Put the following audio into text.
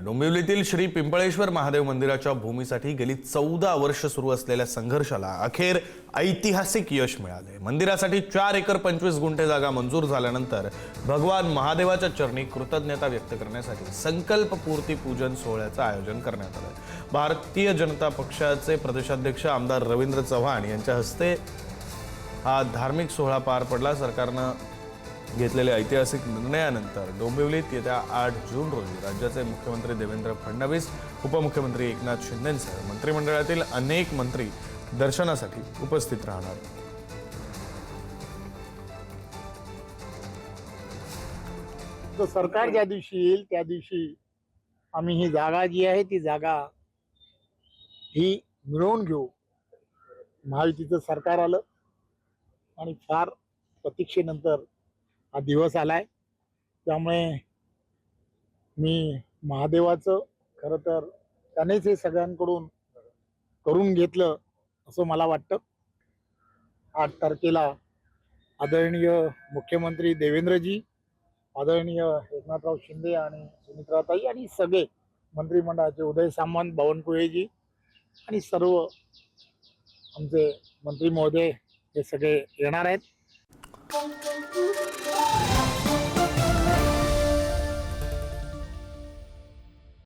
डोंबिवलीतील श्री पिंपळेश्वर महादेव मंदिराच्या भूमीसाठी गेली 14 वर्ष सुरू असलेल्या संघर्षाला अखेर ऐतिहासिक यश मिळाले। मंदिरासाठी 4 एकर 25 गुंठे जागा मंजूर झाल्यानंतर भगवान महादेवाच्या चरणी कृतज्ञता व्यक्त करण्यासाठी संकल्प पूर्ती पूजन सोहळ्याचं आयोजन करण्यात आलं। भारतीय जनता पक्षाचे प्रदेशाध्यक्ष आमदार रवींद्र चव्हाण यांच्या हस्ते हा धार्मिक सोहळा पार पडला। सरकारने घेतलेल्या ऐतिहासिक निर्णयानंतर डोंबिवलीत येत्या 8 जून रोजी राज्याचे मुख्यमंत्री देवेंद्र फडणवीस, उपमुख्यमंत्री एकनाथ शिंदेंसह मंत्रिमंडळातील अनेक मंत्री दर्शनासाठी उपस्थित राहणार। तो सरकार ज्या दिवशी येईल त्या दिवशी आम्ही ही जागा जी आहे ती जागा ही मिळवून घेऊ। महायुतीचं सरकार आलं आणि फार प्रतीक्षेनंतर हा दिवस आलाय। त्यामुळे मी महादेवाचं खरं तर त्यानेच हे सगळ्यांकडून करून घेतलं असं मला वाटतं। 8 तारखेला आदरणीय मुख्यमंत्री देवेंद्रजी, आदरणीय एकनाथराव शिंदे आणि सुमित्राताई आणि सगळे मंत्रिमंडळाचे उदय सामंत, बावनकुळेजी आणि सर्व आमचे मंत्री महोदय हे सगळे येणार आहेत।